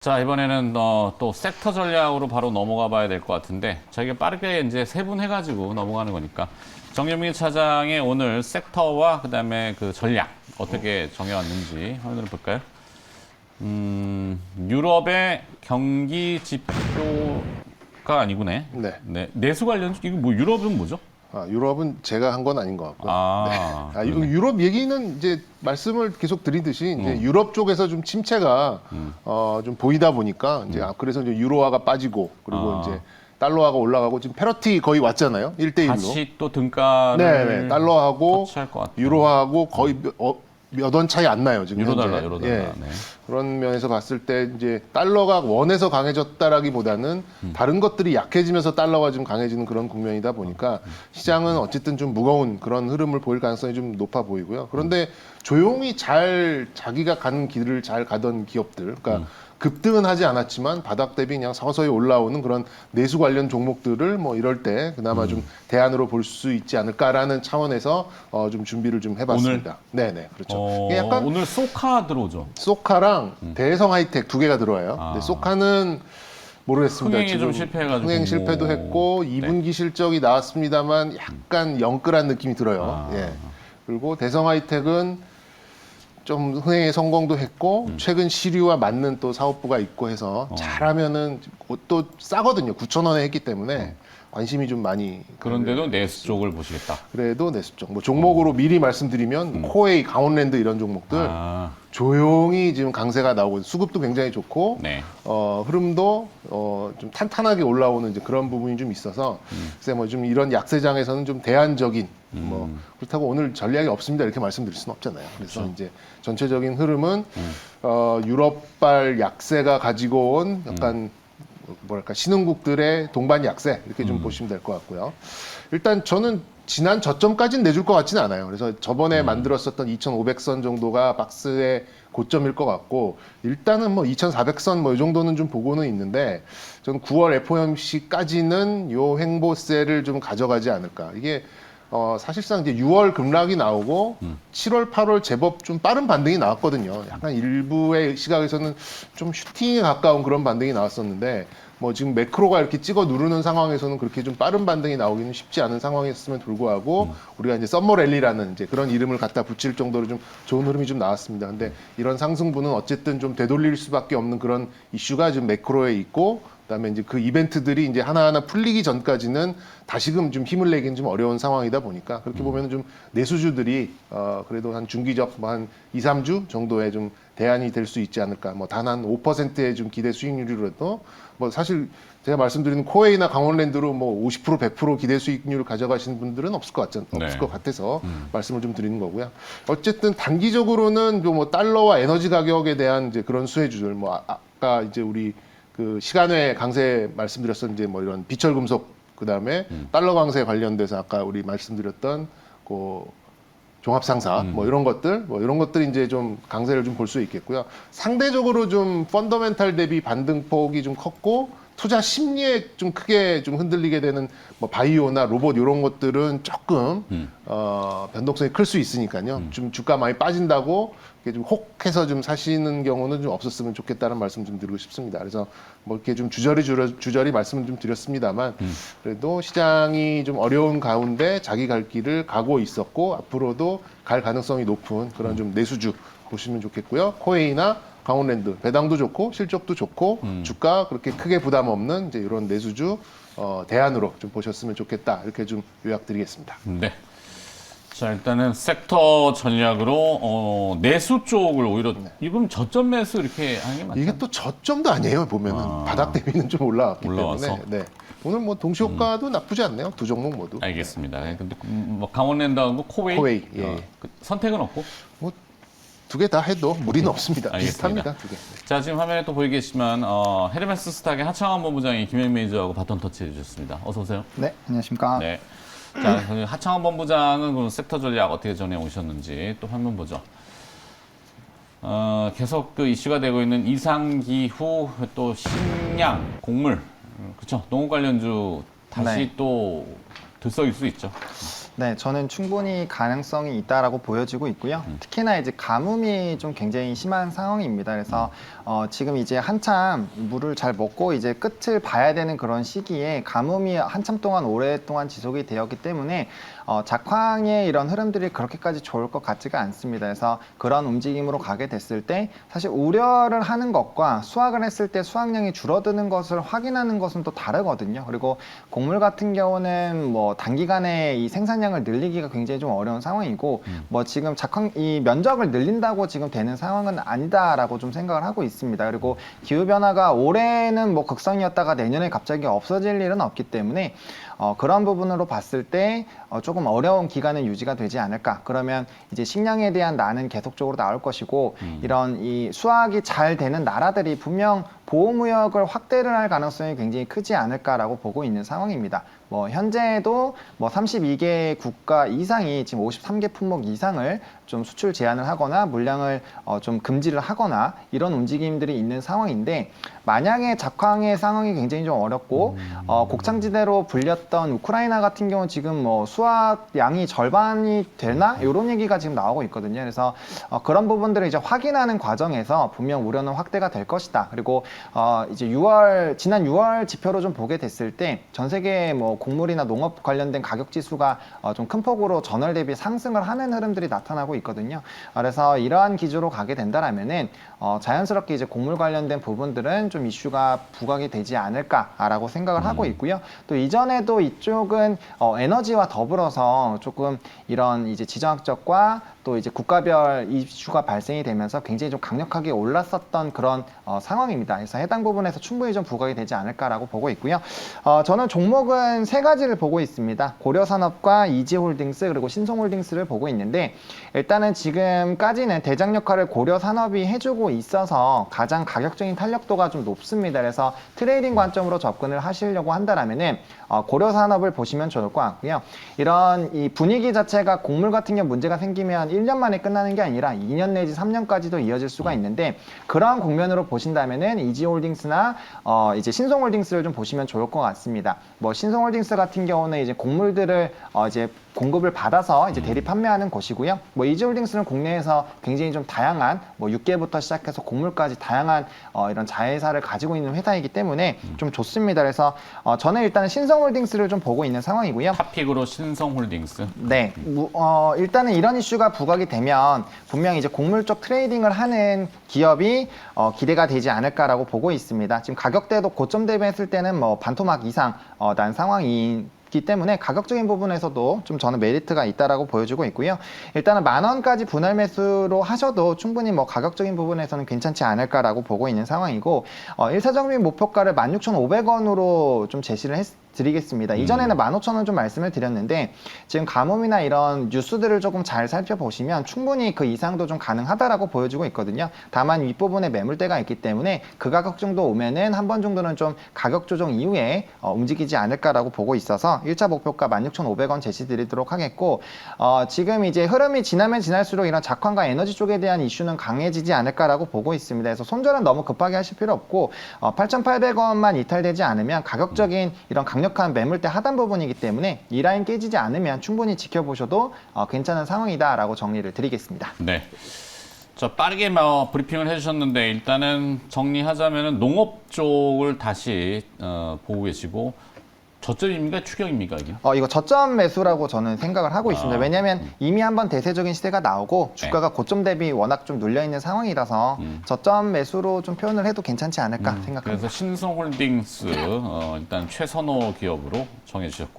자, 이번에는 또 섹터 전략으로 바로 넘어가 봐야 될 것 같은데 저희가 빠르게 이제 세분해가지고 넘어가는 거니까 정현민 차장의 오늘 섹터와 그다음에 그 전략 어떻게 정해왔는지 확인해 볼까요? 유럽의 경기 지표가 아니구네. 네. 내수 관련주 이거 뭐 유럽은 뭐죠? 유럽은 제가 한 건 아닌 것 같고요. 그러네. 유럽 얘기는 이제 말씀을 계속 드리듯이 이제 유럽 쪽에서 좀 침체가 좀 보이다 보니까 이제 그래서 이제 유로화가 빠지고 그리고 이제 달러화가 올라가고 지금 패러티 거의 왔잖아요. 1대1로. 다시 또 등가를 네. 달러하고 터치할 것 같아요. 유로화하고 거의 몇 원 차이 안 나요, 지금. 유로달러. 현재. 네. 그런 면에서 봤을 때 이제 달러가 원에서 강해졌다라기보다는 다른 것들이 약해지면서 달러가 좀 강해지는 그런 국면이다 보니까 시장은 어쨌든 좀 무거운 그런 흐름을 보일 가능성이 좀 높아 보이고요. 그런데 조용히 잘 자기가 가는 길을 잘 가던 기업들, 그러니까 급등은 하지 않았지만 바닥 대비 그냥 서서히 올라오는 그런 내수 관련 종목들을 뭐 이럴 때 그나마 좀 대안으로 볼 수 있지 않을까라는 차원에서 좀 준비를 좀 해봤습니다. 네네, 그렇죠. 이게 약간 오늘 소카 들어오죠. 소카랑 대성 하이텍 두 개가 들어와요. 근데 소카는 모르겠습니다. 흥행이 좀 실패해가지고 흥행 실패도 했고 2분기 실적이 나왔습니다만 약간 영끌한 느낌이 들어요. 예. 그리고 대성 하이텍은 좀 흥행에 성공도 했고 최근 시류와 맞는 또 사업부가 있고 해서 잘하면은 또 싸거든요. 9,000원에 했기 때문에 관심이 좀 많이. 그런데도 내수 쪽을 보시겠다. 그래도 내수 쪽. 뭐 종목으로 미리 말씀드리면 코웨이, 강원랜드 이런 종목들 조용히 지금 강세가 나오고 수급도 굉장히 좋고 네. 흐름도 좀 탄탄하게 올라오는 이제 그런 부분이 좀 있어서 글쎄 뭐 좀 이런 약세장에서는 좀 대안적인 뭐 그렇다고 오늘 전략이 없습니다 이렇게 말씀드릴 수는 없잖아요. 그래서 그렇죠. 이제 전체적인 흐름은 유럽발 약세가 가지고 온 약간 뭐랄까 신흥국들의 동반 약세 이렇게 좀 보시면 될 것 같고요. 일단 저는 지난 저점까지는 내줄 것 같지는 않아요. 그래서 저번에 만들었었던 2,500선 정도가 박스의 고점일 것 같고 일단은 뭐 2,400선 뭐 이 정도는 좀 보고는 있는데 저는 9월 FOMC까지는 요 횡보세를 좀 가져가지 않을까. 이게 사실상 이제 6월 급락이 나오고 7월, 8월 제법 좀 빠른 반등이 나왔거든요. 약간 일부의 시각에서는 좀 슈팅에 가까운 그런 반등이 나왔었는데 뭐 지금 매크로가 이렇게 찍어 누르는 상황에서는 그렇게 좀 빠른 반등이 나오기는 쉽지 않은 상황이었음에도 불구하고 우리가 이제 썸머 랠리라는 이제 그런 이름을 갖다 붙일 정도로 좀 좋은 흐름이 좀 나왔습니다. 근데 이런 상승분은 어쨌든 좀 되돌릴 수밖에 없는 그런 이슈가 지금 매크로에 있고 그다음에 이제 그 이벤트들이 이제 하나하나 풀리기 전까지는 다시금 좀 힘을 내기는 좀 어려운 상황이다 보니까 그렇게 보면은 좀 내수주들이 그래도 한 중기적 뭐 한 2, 3주 정도의 좀 대안이 될 수 있지 않을까. 뭐 단 한 5%의 좀 기대 수익률이라도 뭐 사실 제가 말씀드리는 코웨이나 강원랜드로 뭐 50% 100% 기대 수익률을 가져가시는 분들은 없을 것 같아서 말씀을 좀 드리는 거고요. 어쨌든 단기적으로는 뭐 달러와 에너지 가격에 대한 이제 그런 수혜주들 뭐 아까 이제 우리 그 시간외 강세 말씀드렸었는데 뭐 이런 비철 금속 그다음에 달러 강세 관련돼서 아까 우리 말씀드렸던 그 종합상사 뭐 이런 것들이 이제 좀 강세를 좀 볼 수 있겠고요. 상대적으로 좀 펀더멘탈 대비 반등폭이 좀 컸고 투자 심리에 좀 크게 좀 흔들리게 되는 뭐 바이오나 로봇 이런 것들은 조금 변동성이 클 수 있으니까요. 좀 주가 많이 빠진다고 이렇게 좀 혹해서 좀 사시는 경우는 좀 없었으면 좋겠다는 말씀 좀 드리고 싶습니다. 그래서 뭐 이렇게 좀 주저리 말씀을 좀 드렸습니다만 그래도 시장이 좀 어려운 가운데 자기 갈 길을 가고 있었고 앞으로도 갈 가능성이 높은 그런 좀 내수주 보시면 좋겠고요. 코웨이나 강원랜드 배당도 좋고 실적도 좋고 주가 그렇게 크게 부담 없는 이제 이런 내수주 대안으로 좀 보셨으면 좋겠다 이렇게 좀 요약드리겠습니다. 네. 자, 일단은 섹터 전략으로 내수 쪽을 오히려 이건 저점 매수 이렇게 하는 게 맞죠? 이게 또 저점도 아니에요 보면은 바닥 대비는 좀 올라왔기 올라와서? 때문에 네. 오늘 뭐 동시효과도 나쁘지 않네요 두 종목 모두. 알겠습니다. 근데 뭐 강원랜드하고 코웨이, 예. 선택은 없고. 뭐 두 개 다 해도 무리는 없습니다. 알겠습니다. 비슷합니다 두 개. 자, 지금 화면에 또 보이겠지만 헤르메스 스탁의 하창원 본부장이 김행 매니저하고 바톤 터치해 주셨습니다. 어서 오세요. 네, 안녕하십니까. 네. 자, 하창원 본부장은 그 섹터 전략 어떻게 전해 오셨는지 또 화면 보죠. 계속 그 이슈가 되고 있는 이상기후 또 식량, 곡물, 그렇죠. 농업 관련주 다시 네. 또 들썩일 수 있죠. 네, 저는 충분히 가능성이 있다라고 보여지고 있고요. 특히나 이제 가뭄이 좀 굉장히 심한 상황입니다. 그래서 지금 이제 한참 물을 잘 먹고 이제 끝을 봐야 되는 그런 시기에 가뭄이 한참 동안 오랫동안 지속이 되었기 때문에 작황의 이런 흐름들이 그렇게까지 좋을 것 같지가 않습니다. 그래서 그런 움직임으로 가게 됐을 때 사실 우려를 하는 것과 수확을 했을 때 수확량이 줄어드는 것을 확인하는 것은 또 다르거든요. 그리고 곡물 같은 경우는 뭐 단기간에 이 생산량을 늘리기가 굉장히 좀 어려운 상황이고 뭐 지금 이 면적을 늘린다고 지금 되는 상황은 아니다라고 좀 생각을 하고 있습니다. 그리고 기후 변화가 올해는 뭐 극성이었다가 내년에 갑자기 없어질 일은 없기 때문에 그런 부분으로 봤을 때 조금 어려운 기간은 유지가 되지 않을까. 그러면 이제 식량에 대한 난은 계속적으로 나올 것이고 이런 이 수확이 잘 되는 나라들이 분명 보호무역을 확대를 할 가능성이 굉장히 크지 않을까라고 보고 있는 상황입니다. 뭐 현재도 뭐 32개 국가 이상이 지금 53개 품목 이상을 좀 수출 제한을 하거나 물량을 좀 금지를 하거나 이런 움직임들이 있는 상황인데 만약에 작황의 상황이 굉장히 좀 어렵고 곡창지대로 불렸던 우크라이나 같은 경우는 지금 뭐 수확량이 절반이 되나 이런 얘기가 지금 나오고 있거든요. 그래서 그런 부분들을 이제 확인하는 과정에서 분명 우려는 확대가 될 것이다. 그리고 이제 지난 6월 지표로 좀 보게 됐을 때 전 세계 뭐 곡물이나 농업 관련된 가격 지수가 좀 큰 폭으로 전월 대비 상승을 하는 흐름들이 나타나고 있거든요. 그래서 이러한 기조로 가게 된다라면은 자연스럽게 이제 곡물 관련된 부분들은 좀 이슈가 부각이 되지 않을까라고 생각을 하고 있고요. 또 이전에도 이쪽은 에너지와 더불어서 조금 이런 이제 지정학적과 또 이제 국가별 이슈가 발생이 되면서 굉장히 좀 강력하게 올랐었던 그런 상황입니다. 그래서 해당 부분에서 충분히 좀 부각이 되지 않을까라고 보고 있고요. 저는 종목은 세 가지를 보고 있습니다. 고려산업과 이지홀딩스 그리고 신성홀딩스를 보고 있는데 일단은 지금까지는 대장 역할을 고려산업이 해주고 있어서 가장 가격적인 탄력도가 좀 높습니다. 그래서 트레이딩 관점으로 접근을 하시려고 한다라면은 고려산업을 보시면 좋을 것 같고요. 이런 이 분위기 자체가 곡물 같은 경우 문제가 생기면 1년 만에 끝나는 게 아니라 2년 내지 3년까지도 이어질 수가 있는데 그러한 국면으로 보신다면은 이지홀딩스나 이제 신성홀딩스를 좀 보시면 좋을 것 같습니다. 뭐 신성홀딩스 같은 경우는 이제 곡물들을 이제 공급을 받아서 이제 대리 판매하는 곳이고요. 뭐 이지홀딩스는 국내에서 굉장히 좀 다양한 뭐 육계부터 시작해서 곡물까지 다양한 이런 자회사를 가지고 있는 회사이기 때문에 좀 좋습니다. 그래서 저는 일단은 신성홀딩스를 좀 보고 있는 상황이고요. 탑픽으로 신성홀딩스. 네, 일단은 이런 이슈가 부각이 되면 분명히 이제 곡물 쪽 트레이딩을 하는 기업이 기대가 되지 않을까라고 보고 있습니다. 지금 가격대도 고점 대비했을 때는 뭐 반토막 이상 난 상황이 기 때문에 가격적인 부분에서도 좀 저는 메리트가 있다라고 보여주고 있고요. 일단은 10,000원까지 분할 매수로 하셔도 충분히 뭐 가격적인 부분에서는 괜찮지 않을까라고 보고 있는 상황이고 1차적인 목표가를 16,500원으로 좀 제시를 드리겠습니다. 이전에는 15,000원 좀 말씀을 드렸는데 지금 가뭄이나 이런 뉴스들을 조금 잘 살펴보시면 충분히 그 이상도 좀 가능하다라고 보여주고 있거든요. 다만 윗부분에 매물대가 있기 때문에 그 가격 정도 오면은 한 번 정도는 좀 가격 조정 이후에 움직이지 않을까라고 보고 있어서 1차 목표가 16,500원 제시드리도록 하겠고 지금 이제 흐름이 지나면 지날수록 이런 작황과 에너지 쪽에 대한 이슈는 강해지지 않을까라고 보고 있습니다. 그래서 손절은 너무 급하게 하실 필요 없고 8,800원만 이탈되지 않으면 가격적인 이런 강력한 매물대 하단 부분이기 때문에 이 라인 깨지지 않으면 충분히 지켜보셔도 괜찮은 상황이다라고 정리를 드리겠습니다. 네. 자, 빠르게 브리핑을 해주셨는데 일단은 정리하자면은 농업 쪽을 다시 보고 계시고 저점입니까? 추격입니까? 이게? 이거 저점 매수라고 저는 생각을 하고 있습니다. 왜냐하면 이미 한번 대세적인 시대가 나오고 주가가 고점 대비 워낙 좀 눌려있는 상황이라서 저점 매수로 좀 표현을 해도 괜찮지 않을까 생각합니다. 그래서 신성홀딩스 일단 최선호 기업으로 정해주셨고